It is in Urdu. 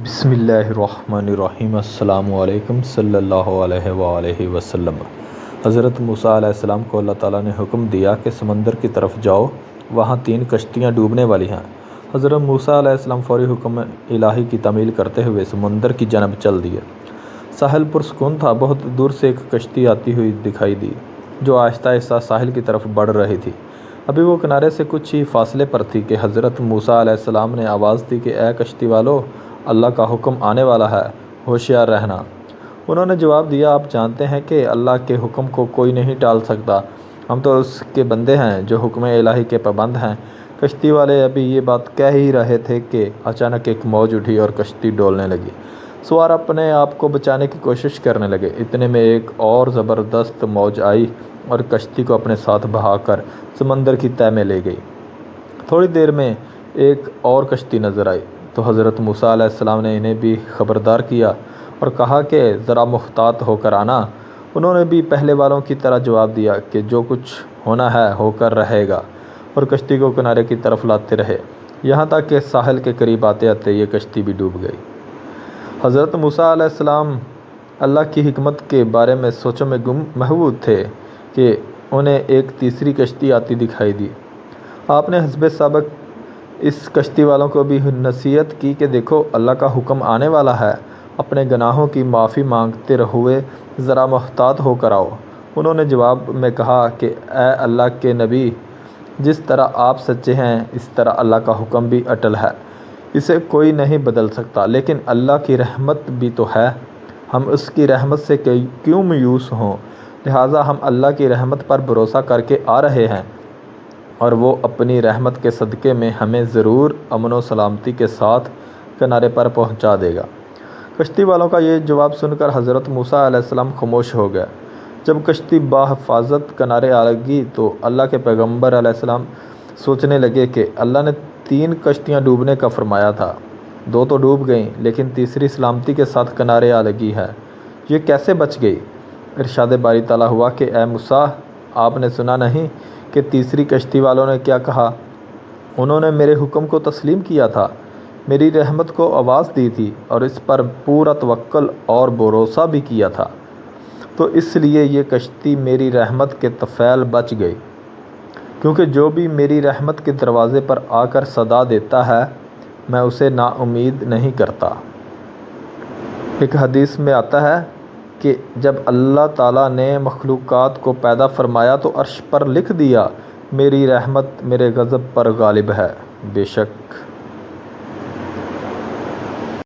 بسم اللہ الرحمن الرحیم۔ السلام علیکم صلی اللہ علیہ وآلہ وسلم۔ حضرت موسیٰ علیہ السلام کو اللہ تعالیٰ نے حکم دیا کہ سمندر کی طرف جاؤ، وہاں 3 کشتیاں ڈوبنے والی ہیں۔ حضرت موسیٰ علیہ السلام فوری حکم الہی کی تعمیل کرتے ہوئے سمندر کی جانب چل دیے۔ ساحل پرسکون تھا۔ بہت دور سے ایک کشتی آتی ہوئی دکھائی دی جو آہستہ آہستہ ساحل کی طرف بڑھ رہی تھی۔ ابھی وہ کنارے سے کچھ ہی فاصلے پر تھی کہ حضرت موسیٰ علیہ السلام نے آواز دی کہ اے کشتی والو، اللہ کا حکم آنے والا ہے، ہوشیار رہنا۔ انہوں نے جواب دیا، آپ جانتے ہیں کہ اللہ کے حکم کو کوئی نہیں ٹال سکتا، ہم تو اس کے بندے ہیں جو حکم الہی کے پابند ہیں۔ کشتی والے ابھی یہ بات کہہ ہی رہے تھے کہ اچانک ایک موج اٹھی اور کشتی ڈولنے لگی۔ سوار اپنے آپ کو بچانے کی کوشش کرنے لگے۔ اتنے میں ایک اور زبردست موج آئی اور کشتی کو اپنے ساتھ بہا کر سمندر کی تہہ میں لے گئی۔ تھوڑی دیر میں ایک اور کشتی نظر آئی تو حضرت موسیٰ علیہ السلام نے انہیں بھی خبردار کیا اور کہا کہ ذرا محتاط ہو کر آنا۔ انہوں نے بھی پہلے والوں کی طرح جواب دیا کہ جو کچھ ہونا ہے ہو کر رہے گا، اور کشتی کو کنارے کی طرف لاتے رہے، یہاں تک کہ ساحل کے قریب آتے آتے یہ کشتی بھی ڈوب گئی۔ حضرت موسیٰ علیہ السلام اللہ کی حکمت کے بارے میں سوچوں میں گم محبوب تھے کہ انہیں ایک تیسری کشتی آتی دکھائی دی۔ آپ نے حسب سابق اس کشتی والوں کو بھی نصیحت کی کہ دیکھو، اللہ کا حکم آنے والا ہے، اپنے گناہوں کی معافی مانگتے ہوئے ذرا محتاط ہو کر آؤ۔ انہوں نے جواب میں کہا کہ اے اللہ کے نبی، جس طرح آپ سچے ہیں اس طرح اللہ کا حکم بھی اٹل ہے، اسے کوئی نہیں بدل سکتا، لیکن اللہ کی رحمت بھی تو ہے، ہم اس کی رحمت سے کیوں مایوس ہوں؟ لہٰذا ہم اللہ کی رحمت پر بھروسہ کر کے آ رہے ہیں، اور وہ اپنی رحمت کے صدقے میں ہمیں ضرور امن و سلامتی کے ساتھ کنارے پر پہنچا دے گا۔ کشتی والوں کا یہ جواب سن کر حضرت موسیٰ علیہ السلام خاموش ہو گئے۔ جب کشتی بحفاظت کنارے آ لگی تو اللہ کے پیغمبر علیہ السلام سوچنے لگے کہ اللہ نے 3 کشتیاں ڈوبنے کا فرمایا تھا، 2 تو ڈوب گئیں لیکن تیسری سلامتی کے ساتھ کنارے آ لگی ہے، یہ کیسے بچ گئی؟ ارشاد باری تعالیٰ ہوا کہ اے موسیٰ، آپ نے سنا نہیں کہ تیسری کشتی والوں نے کیا کہا؟ انہوں نے میرے حکم کو تسلیم کیا تھا، میری رحمت کو آواز دی تھی اور اس پر پورا توکل اور بھروسہ بھی کیا تھا، تو اس لیے یہ کشتی میری رحمت کے طفیل بچ گئی، کیونکہ جو بھی میری رحمت کے دروازے پر آ کر صدا دیتا ہے میں اسے نا امید نہیں کرتا۔ ایک حدیث میں آتا ہے کہ جب اللہ تعالیٰ نے مخلوقات کو پیدا فرمایا تو عرش پر لکھ دیا، میری رحمت میرے غضب پر غالب ہے۔ بے شک